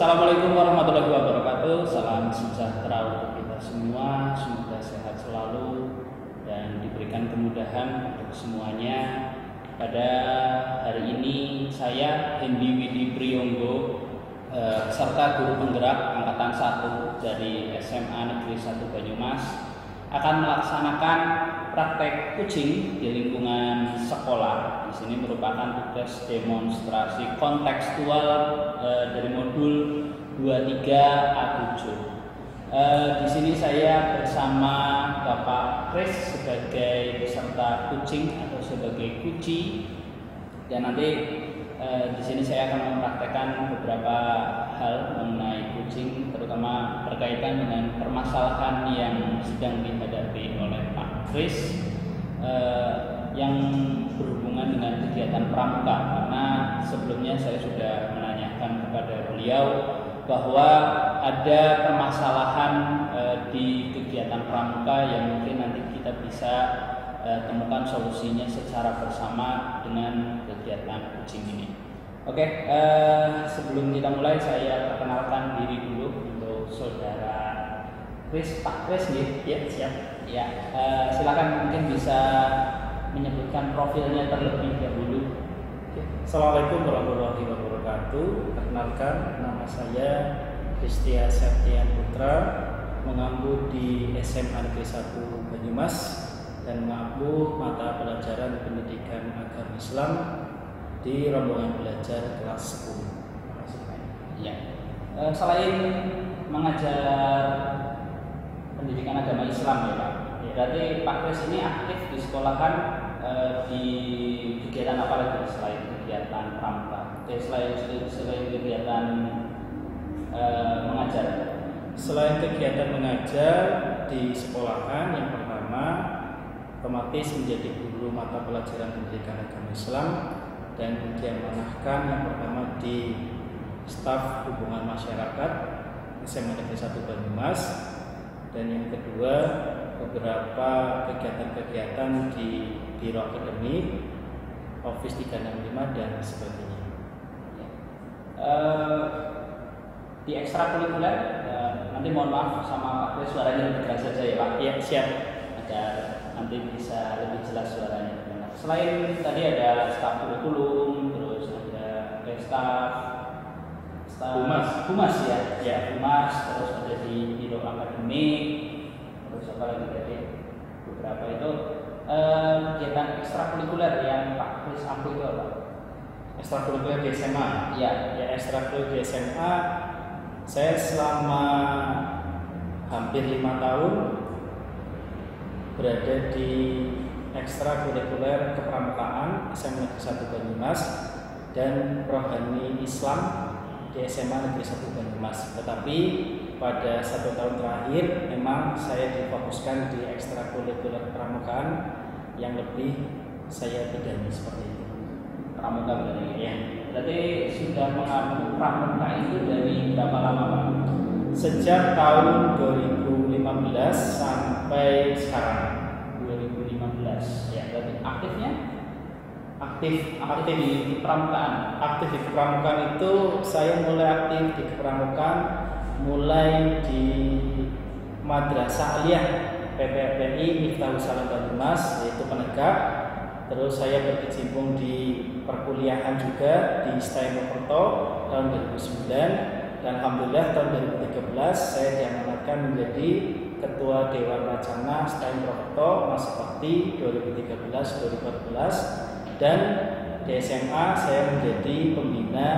Assalamualaikum warahmatullahi wabarakatuh. Salam sejahtera untuk kita semua. Semoga sehat selalu dan diberikan kemudahan untuk semuanya. Pada hari ini saya Hendi Widi Priyonggo, serta guru penggerak angkatan 1 dari SMA Negeri 1 Banyumas, akan melaksanakan praktek kucing di lingkungan sekolah. Di sini merupakan tugas demonstrasi kontekstual dari modul 23 A7. Di sini saya bersama Bapak Kris sebagai peserta kucing atau sebagai kuci, dan nanti di sini saya akan mempraktekkan beberapa hal mengenai kucing, terutama berkaitan dengan permasalahan yang sedang dihadapi oleh Pak Kris yang berhubungan dengan kegiatan pramuka. Karena sebelumnya saya sudah menanyakan kepada beliau bahwa ada permasalahan di kegiatan pramuka yang mungkin nanti kita bisa temukan solusinya secara bersama dengan kegiatan kucing ini. Oke, sebelum kita mulai saya perkenalkan diri dulu untuk saudara Kris, Pak Kris, ya siap. Ya, silakan mungkin bisa menyebutkan profilnya terlebih dahulu. Assalamualaikum warahmatullahi wabarakatuh. Perkenalkan, nama saya Kristia Septian Putra, mengampu di SMA Negeri 1 Banyumas dan mengampu mata pelajaran pendidikan agama Islam di rombongan belajar kelas 10. Ya. Selain mengajar pendidikan agama Islam ya Pak, berarti Pak Kris ini aktif di sekolahan di kegiatan apa lagi selain kegiatan pramuka? Selain kegiatan mengajar? Selain kegiatan mengajar di sekolahan, yang pertama otomatis menjadi guru mata pelajaran pendidikan agama Islam dan diamanahkan yang pertama di staf hubungan masyarakat SMA Negeri 1 Banyumas, dan yang kedua beberapa kegiatan-kegiatan di Biro Akademik, Office 365 dan sebagainya. Di ekstrakurikuler nanti mohon maaf sama Pak Kris, suaranya lebih keras saja ya Pak. Ya, siap. Agar nanti bisa lebih jelas suaranya. Selain tadi ada staf kurikulum, terus ada staf humas ya, humas, terus ada di Biro Akademik, terus apa lagi tadi beberapa itu kegiatan ekstrakurikuler yang Pak Kris ampu itu apa? Ekstrakurikuler di SMA. Ya, ekstrakurikuler di SMA saya selama hampir 5 tahun berada di ekstrakurikuler kepramukaan SMA Negeri 1 Banyumas dan rohani Islam di SMA Negeri 1 Banyumas. Tetapi pada 1 tahun terakhir memang saya difokuskan di ekstrakurikuler kepramukaan yang lebih saya bidani seperti itu. Pramuka berarti ya. Berarti sudah mengampu pramuka itu dari berapa lama Pak? Sejak tahun 2015 sampai sekarang. 2015 ya, berarti aktifnya aktif di pramukaan. Aktif di kepramukaan itu saya mulai aktif di kepramukaan mulai di Madrasah Aliyah PPFPI Miftahul Salam Banyumas, yaitu penegak. Terus saya berkecimpung di perkuliahan juga di STAI Mokerto tahun 2009, dan alhamdulillah tahun 2013 saya diamanatkan menjadi Ketua Dewan Wacana STAI Mokerto masa bakti 2013-2014, dan di SMA saya menjadi pembina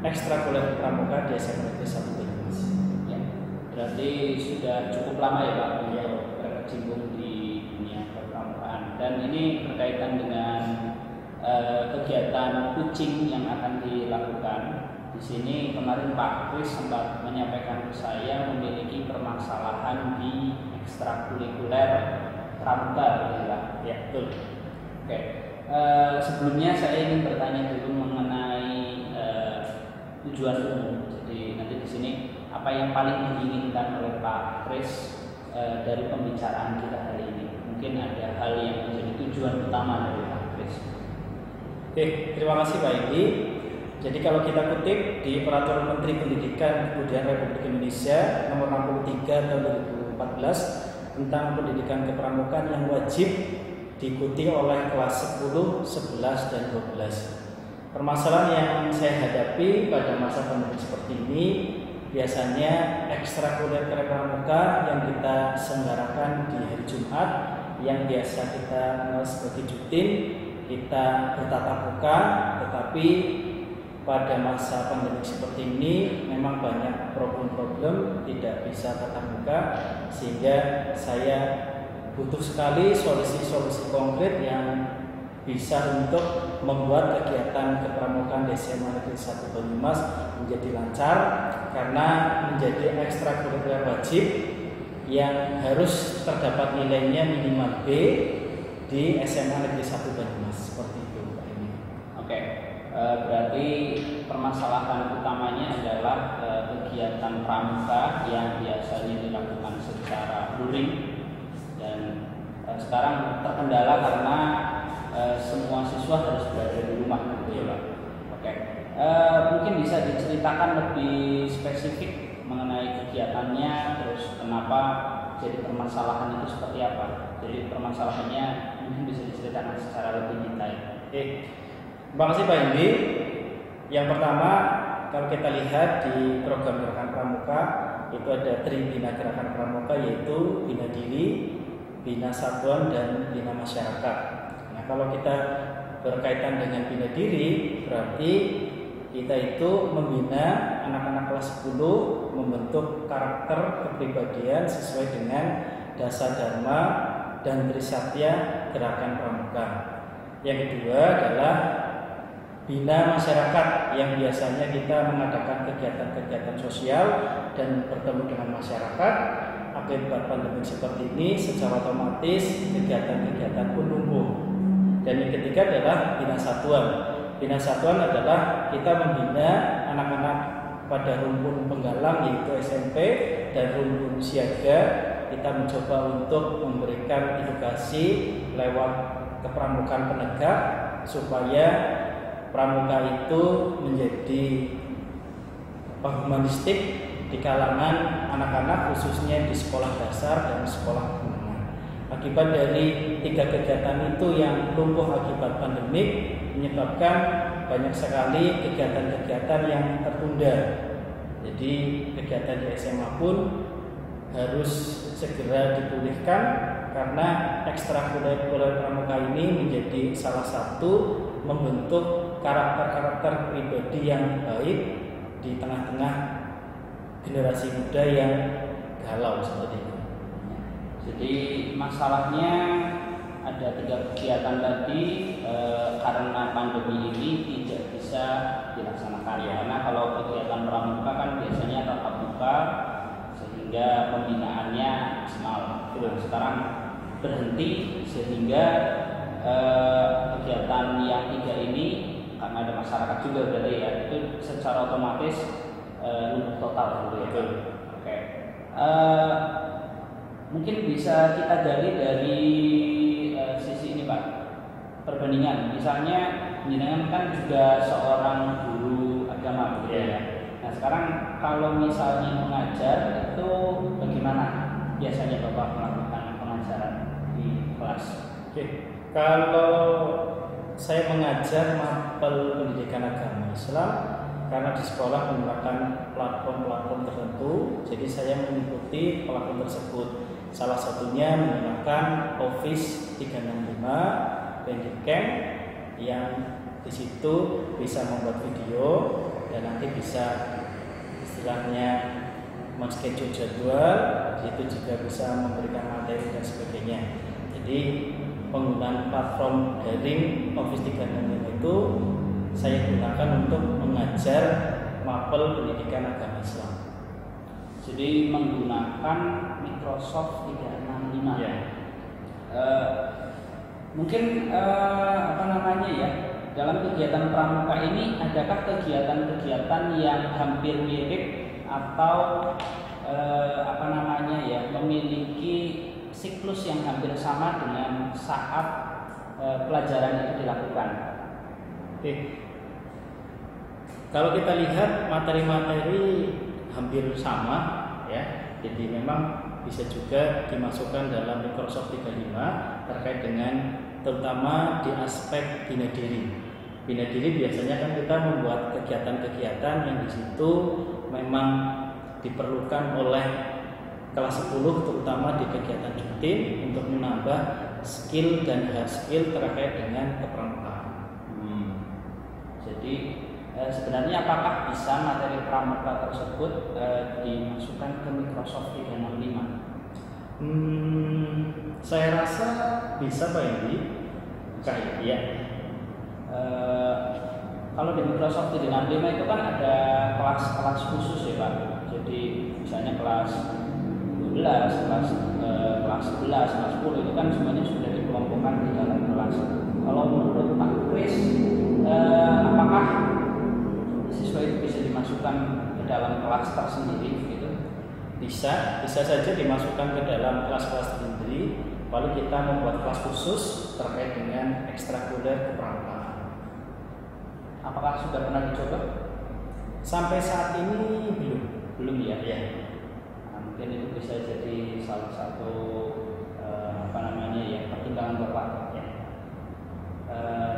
ekstrakurikuler pramuka di SMA Negeri 1 Banyumas. Ya, berarti sudah cukup lama ya Pak untuk berkecimpung di dunia perpramukaan, dan ini berkaitan dengan kegiatan kucing yang akan dilakukan. Di sini kemarin Pak Kris sempat menyampaikan ke saya memiliki permasalahan di ekstrakurikuler pramuka, ya betul. Oke. Sebelumnya saya ingin bertanya dulu mengenai tujuan umum. Jadi nanti di sini apa yang paling diinginkan oleh Pak Kris dari pembicaraan kita hari ini? Mungkin ada hal yang menjadi tujuan utama dari Pak Kris. Oke, terima kasih Pak Edi. Jadi kalau kita kutip di Peraturan Menteri Pendidikan Kebudayaan Republik Indonesia Nomor 63 tahun 2014 tentang pendidikan kepramukaan yang wajib diikuti oleh kelas 10, 11, dan 12. Permasalahan yang saya hadapi pada masa pandemi seperti ini biasanya ekstrakurikuler pramuka yang kita selenggarakan di hari Jumat yang biasa kita sebagai jutin kita bertatap muka, tetapi pada masa pandemi seperti ini memang banyak problem-problem tidak bisa tatap muka, sehingga saya butuh sekali solusi-solusi konkret yang bisa untuk membuat kegiatan kepramukaan di SMA Negeri 1 Banyumas menjadi lancar, karena menjadi ekstrakurikuler wajib yang harus terdapat nilainya minimal B di SMA Negeri 1 Banyumas. Seperti itu Pak Emi. Oke. Berarti permasalahan utamanya adalah kegiatan pramuka yang biasanya dilakukan secara luring dan sekarang terkendala karena semua siswa harus berada di rumah, gitu ya Pak. Oke. Mungkin bisa diceritakan lebih spesifik mengenai kegiatannya, terus kenapa jadi permasalahan itu seperti apa? Jadi permasalahannya mungkin bisa diceritakan secara lebih detail. Oke. Terima kasih Pak Indi. Yang pertama, kalau kita lihat di program gerakan pramuka itu ada 3 bina gerakan pramuka, yaitu bina diri, bina satuan, dan bina masyarakat. Nah, kalau kita berkaitan dengan bina diri, berarti kita itu membina anak-anak kelas 10 membentuk karakter kepribadian sesuai dengan dasar dharma dan trisatya gerakan pramuka. Yang kedua adalah bina masyarakat, yang biasanya kita mengadakan kegiatan-kegiatan sosial dan bertemu dengan masyarakat. Akibat pandemi seperti ini secara otomatis kegiatan-kegiatan pun lumpuh. Dan yang ketiga adalah bina satuan. Bina satuan adalah kita membina anak-anak pada rumpun penggalang yaitu SMP dan rumpun siaga. Kita mencoba untuk memberikan edukasi lewat kepramukaan penegak supaya pramuka itu menjadi humanistik di kalangan anak-anak, khususnya di sekolah dasar dan sekolah menengah. Akibat dari 3 kegiatan itu yang lumpuh akibat pandemik menyebabkan banyak sekali kegiatan-kegiatan yang tertunda. Jadi kegiatan di SMA pun harus segera dipulihkan karena ekstrakurikuler pramuka ini menjadi salah satu membentuk karakter-karakter pribadi yang baik di tengah-tengah generasi muda yang galau seperti itu. Jadi masalahnya ada 3 kegiatan tadi karena pandemi ini tidak bisa dilaksanakan. Karena kalau kegiatan pramuka kan biasanya tatap muka sehingga pembinaannya maksimal. Sekarang berhenti sehingga kegiatan yang 3 ini karena ada masyarakat juga berarti ya, itu secara otomatis lumpuh total gitu ya. Oke. Mungkin bisa kita gali dari sisi ini Pak, perbandingan. Misalnya jenengan kan juga seorang guru agama gitu ya. Nah sekarang kalau misalnya mengajar itu bagaimana biasanya Bapak melakukan pengajaran di kelas? Oke. Kalau saya mengajar mapel pendidikan agama Islam, karena di sekolah menggunakan platform-platform tertentu, jadi saya mengikuti platform tersebut. Salah satunya menggunakan Office 365 Bandicam yang di situ bisa membuat video dan nanti bisa istilahnya men-schedule jadwal, di situ juga bisa memberikan materi dan sebagainya. Jadi penggunaan platform daring Office 365 itu saya gunakan untuk mengajar mapel pendidikan agama Islam. Jadi menggunakan Microsoft 365. Ya. Mungkin apa namanya ya, dalam kegiatan pramuka ini adakah kegiatan-kegiatan yang hampir mirip atau apa namanya ya, memiliki siklus yang hampir sama dengan saat pelajaran itu dilakukan? Oke. Kalau kita lihat materi-materi hampir sama ya. Jadi memang bisa juga dimasukkan dalam Microsoft 35 terkait dengan terutama di aspek bina diri. Bina diri biasanya kan kita membuat kegiatan-kegiatan yang di situ memang diperlukan oleh kelas 10 terutama di kegiatan rutin untuk menambah skill dan hard skill terkait dengan kepramukaan. Jadi sebenarnya apakah bisa materi pramuka tersebut dimasukkan ke Microsoft 365? Saya rasa bisa Pak Indi. Ya. Kalau di Microsoft 365 itu kan ada kelas-kelas khusus ya Pak. Jadi misalnya kelas 12, kelas 11, kelas 10 itu kan semuanya sudah dikelompokkan di dalam kelas. Kalau menurut Pak Kris, apakah siswa itu bisa dimasukkan ke dalam kelas tersendiri gitu? Bisa saja dimasukkan ke dalam kelas-kelas tersendiri. Lalu kita membuat kelas khusus terkait dengan ekstrakurikuler kepramukaan. Apakah sudah pernah dicoba? Sampai saat ini belum ya. Mungkin itu bisa jadi salah satu pertimbangan Bapak ya.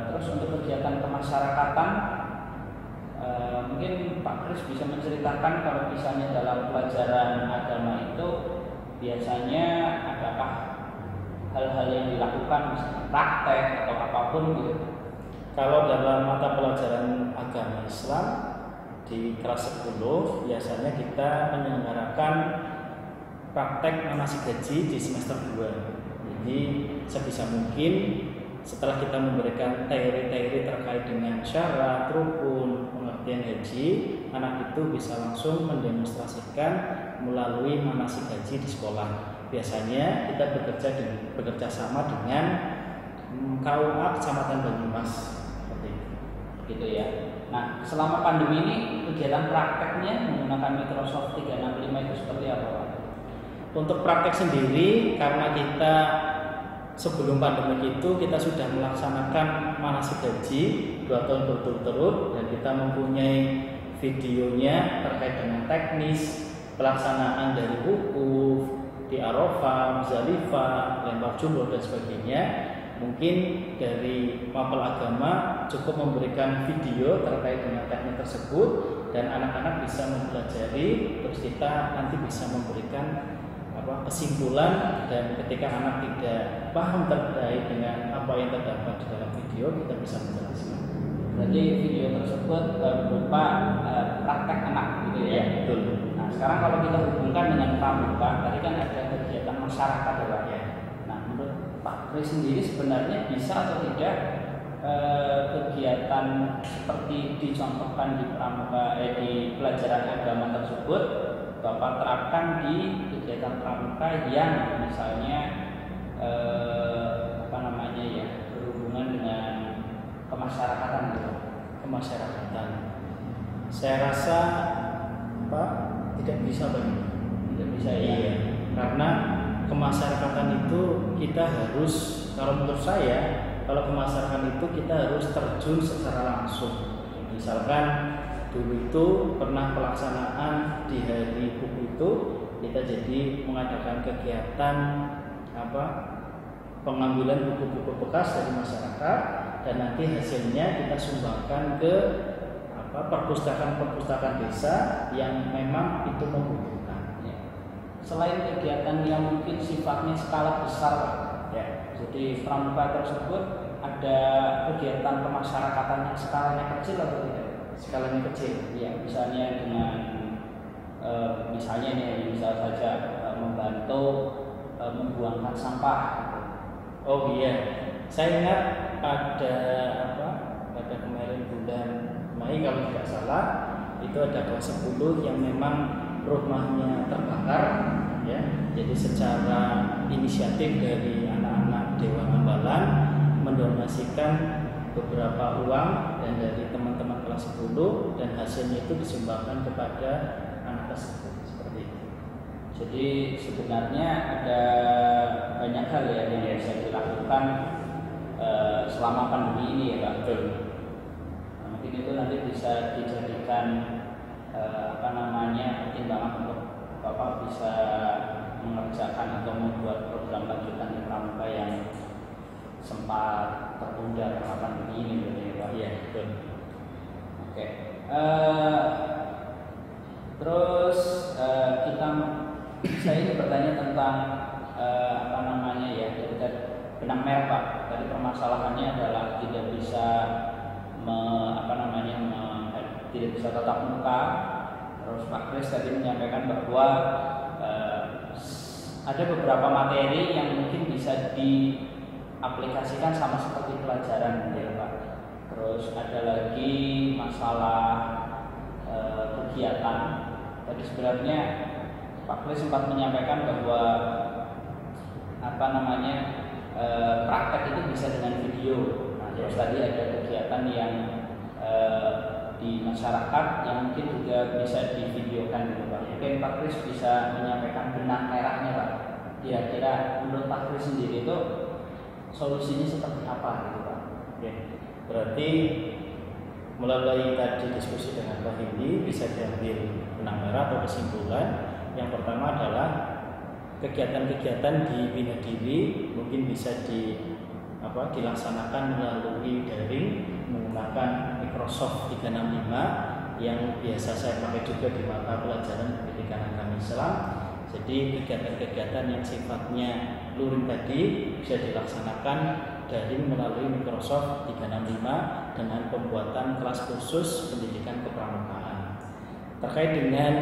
Terus untuk kegiatan kemasyarakatan mungkin Pak Kris bisa menceritakan kalau misalnya dalam pelajaran agama itu biasanya adakah hal-hal yang dilakukan misalnya praktek atau apapun gitu. Kalau dalam mata pelajaran agama Islam di kelas 10 biasanya kita menyelenggarakan praktek manasik haji di semester 2. Jadi sebisa mungkin setelah kita memberikan teori-teori terkait dengan syarat, rukun, pengertian haji, anak itu bisa langsung mendemonstrasikan melalui manasik haji di sekolah. Biasanya kita bekerja sama dengan KUA Kecamatan Banyumas seperti itu. Gitu ya. Nah, selama pandemi ini kegiatan prakteknya menggunakan Microsoft 365 itu seperti apa Pak? Untuk praktek sendiri karena kita sebelum pandemi itu kita sudah melaksanakan manasik haji 2 tahun berturut-turut dan kita mempunyai videonya terkait dengan teknis pelaksanaan dari wukuf di Arafah, Muzdalifah, lempar jumroh dan sebagainya. Mungkin dari mapel agama cukup memberikan video terkait dengan teknik tersebut dan anak-anak bisa mempelajari, terus kita nanti bisa memberikan kesimpulan, dan ketika anak tidak paham terkait dengan apa yang terdapat di dalam video, kita bisa menjelaskan. Berarti video tersebut berupa praktek anak gitu ya? Betul. Nah sekarang kalau kita hubungkan dengan pramuka, tadi kan ada kegiatan masyarakat ya Pak ya. Nah menurut Pak Kris sendiri sebenarnya bisa atau tidak kegiatan seperti dicontohkan di pramuka di pelajaran agama tersebut Bapak terapkan di kegiatan pramuka yang misalnya berhubungan dengan kemasyarakatan gitu. Kemasyarakatan. Saya rasa tidak bisa Bang. Tidak bisa ya. Iya. Karena kemasyarakatan itu kita harus, kalau menurut saya, kalau kemasyarakatan itu kita harus terjun secara langsung. Misalkan dulu itu pernah pelaksanaan di hari buku itu kita jadi mengadakan kegiatan pengambilan buku-buku bekas dari masyarakat dan nanti hasilnya kita sumbangkan ke perpustakaan-perpustakaan desa yang memang itu membutuhkan. Selain kegiatan yang mungkin sifatnya skala besar, ya, jadi pramuka tersebut ada kegiatan kemasyarakatan yang skalanya kecil atau tidak? Skalanya kecil, ya, misalnya dengan misal saja membantu membuangkan sampah. Oh iya, saya ingat pada kemarin bulan Mei kalau tidak salah itu ada kelas 10 yang memang rumahnya terbakar ya. Jadi secara inisiatif dari anak-anak Dewan Ambalan mendonasikan beberapa uang dan dari teman-teman kelas 10 dan hasilnya itu disumbangkan kepada anak tersebut seperti itu. Jadi sebenarnya ada banyak hal ya yang bisa dilakukan selama pandemi ini ya Pak. Betul. Mungkin mungkin itu nanti bisa dijadikan pertimbangan untuk Bapak bisa mengerjakan atau membuat program lanjutan di pramuka yang sempat tertunda karena pandemi ini, gitu ya Pak. Iya, betul. Oke. Terus saya ini bertanya tentang dari benang merah Pak. Tadi permasalahannya adalah tidak bisa tidak bisa tatap muka. Terus Pak Kris tadi menyampaikan bahwa ada beberapa materi yang mungkin bisa diaplikasikan sama seperti pelajaran, ya Pak. Terus ada lagi masalah kegiatan. Tadi sebenarnya Pak Kris sempat menyampaikan bahwa praktek itu bisa dengan video. Nah, terus tadi ada kegiatan yang di masyarakat yang mungkin juga bisa divideokan gitu Pak. Mungkin Pak Kris bisa menyampaikan benang merahnya Pak. Kira-kira menurut Pak Kris sendiri itu solusinya seperti apa gitu Pak? Oke. Berarti melalui tadi diskusi dengan Pak Hindi bisa diambil benang merah atau kesimpulan. Yang pertama adalah kegiatan-kegiatan di bina diri mungkin bisa dilaksanakan melalui daring menggunakan Microsoft 365 yang biasa saya pakai juga di mata pelajaran pendidikan agama Islam. Jadi kegiatan-kegiatan yang sifatnya luring tadi bisa dilaksanakan daring melalui Microsoft 365 dengan pembuatan kelas khusus pendidikan kepramukaan. Terkait dengan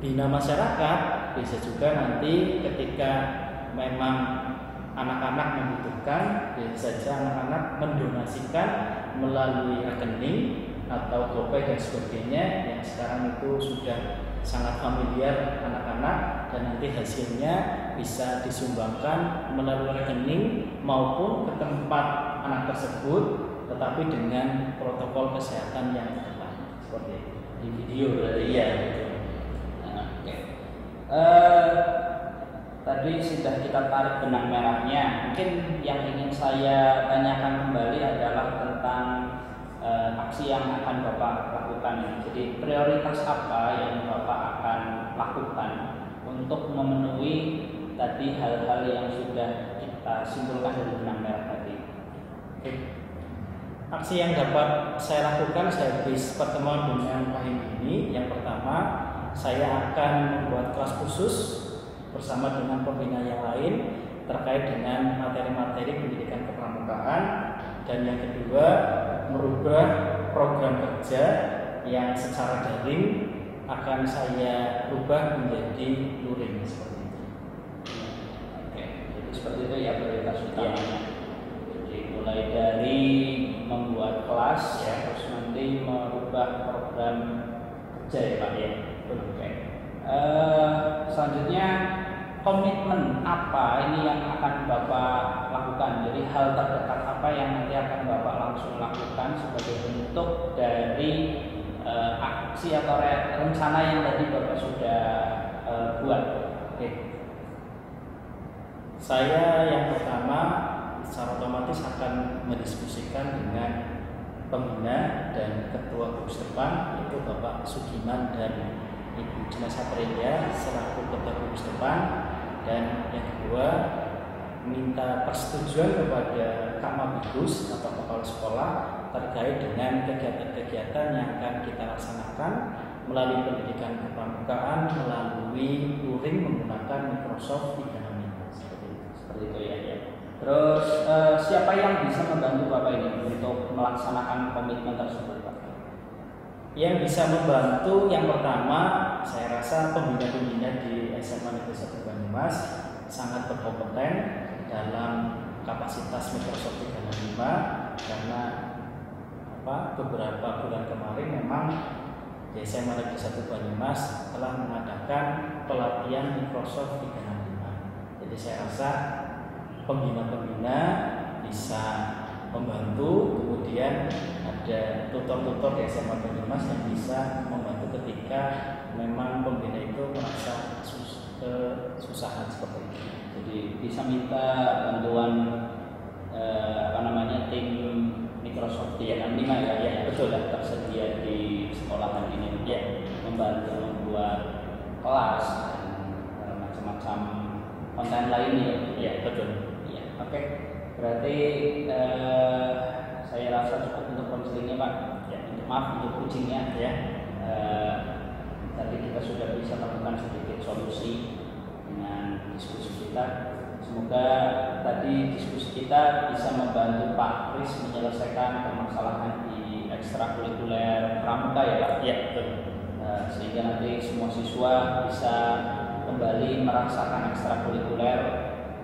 bina masyarakat, bisa juga nanti ketika memang anak-anak membutuhkan, bisa saja anak-anak mendonasikan melalui rekening atau GoPay dan sebagainya yang sekarang itu sudah sangat familiar anak-anak, dan nanti hasilnya bisa disumbangkan melalui rekening maupun ke tempat anak tersebut, tetapi dengan protokol kesehatan yang ketat seperti itu. Di video berarti ya. Tadi sudah kita tarik benang merahnya. Mungkin yang ingin saya tanyakan kembali adalah tentang aksi yang akan Bapak lakukan. Jadi prioritas apa yang Bapak akan lakukan untuk memenuhi tadi hal-hal yang sudah kita simpulkan dari benang merah tadi? Oke. Aksi yang dapat saya lakukan sehabis pertemuan dengan Pak ini, yang pertama saya akan membuat kelas khusus bersama dengan pembina yang lain terkait dengan materi-materi pendidikan kepramukaan, dan yang kedua merubah program kerja yang secara daring akan saya rubah menjadi luring seperti itu. Oke, jadi seperti itu ya prioritas utamanya. Jadi mulai dari membuat kelas ya, terus nanti merubah program kerja ya Pak ya. Oke. Selanjutnya komitmen apa ini yang akan Bapak lakukan? Jadi hal terdekat apa yang nanti akan Bapak langsung lakukan sebagai bentuk dari aksi atau rencana yang tadi Bapak sudah buat? Oke. Saya yang pertama secara otomatis akan mendiskusikan dengan pembina dan ketua gugus depan, yaitu Bapak Sugiman dan Ibu Jenazah Satria selaku ketua gugus depan, dan yang kedua minta persetujuan kepada Kak Mabigus atau kepala sekolah terkait dengan kegiatan-kegiatan yang akan kita laksanakan melalui pendidikan kepramukaan melalui luring menggunakan Microsoft 365 seperti itu ya. Terus siapa yang bisa membantu Bapak ini untuk melaksanakan komitmen tersebut Pak? Yang bisa membantu yang pertama, saya rasa pembina-pembina di SMA Negeri 1 Banyumas sangat berkompeten dalam kapasitas Microsoft 365, karena beberapa bulan kemarin memang di SMA Negeri 1 Banyumas telah mengadakan pelatihan Microsoft 365. Jadi saya rasa pembina-pembina bisa membantu, kemudian ada tutor-tutor di SMA Banyumas yang bisa membantu ketika memang pembina itu merasa kesusahan seperti itu. Jadi bisa minta bantuan tim Microsoft 365 ya, betul, sudah tersedia di sekolahan ini untuk membantu membuat kelas dan macam-macam konten lainnya. Ya, betul. Ya, oke. Berarti saya rasa cukup untuk konselingnya, Pak. Ya, maaf untuk kucingnya ya. Tadi kita sudah bisa temukan sedikit solusi dengan diskusi kita. Semoga tadi diskusi kita bisa membantu Pak Kris menyelesaikan permasalahan di ekstrakurikuler pramuka ya, Pak. Ya, betul. Sehingga nanti semua siswa bisa kembali merasakan ekstrakurikuler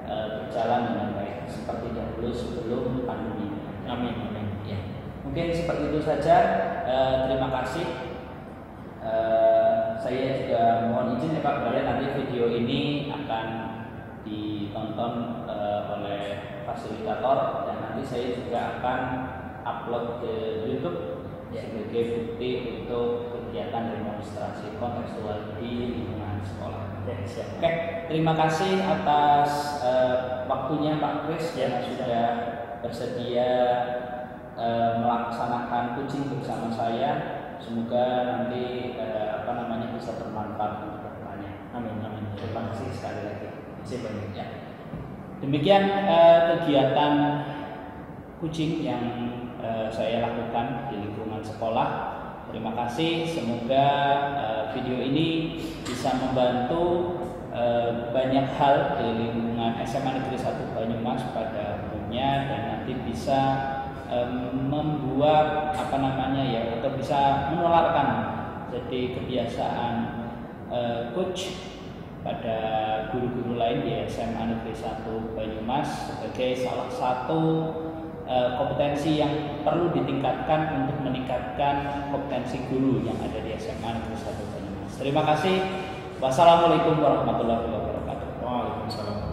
berjalan dengan baik seperti dahulu sebelum pandemi. Amin. Ya. Mungkin seperti itu saja. Terima kasih. Saya juga mohon izin ya Pak, berarti nanti video ini akan ditonton oleh fasilitator dan nanti saya juga akan upload ke YouTube sebagai bukti untuk kegiatan demonstrasi kontekstual di lingkungan sekolah. Oke, terima kasih atas waktunya Pak Kris yang sudah bersedia melaksanakan coaching bersama saya. Semoga nanti bisa bermanfaat untuk kedepannya. Amin. Terima kasih sekali lagi. Ya. Demikian kegiatan coaching yang saya lakukan di lingkungan sekolah. Terima kasih. Semoga video ini bisa membantu banyak hal di lingkungan SMA Negeri 1 Banyumas pada umumnya dan nanti bisa membuat atau bisa menularkan jadi kebiasaan coach pada guru-guru lain di SMA Negeri 1 Banyumas sebagai salah satu kompetensi yang perlu ditingkatkan untuk meningkatkan kompetensi guru yang ada di SMA Negeri 1 Banyumas. Terima kasih. Wassalamualaikum warahmatullahi wabarakatuh. Waalaikumsalam.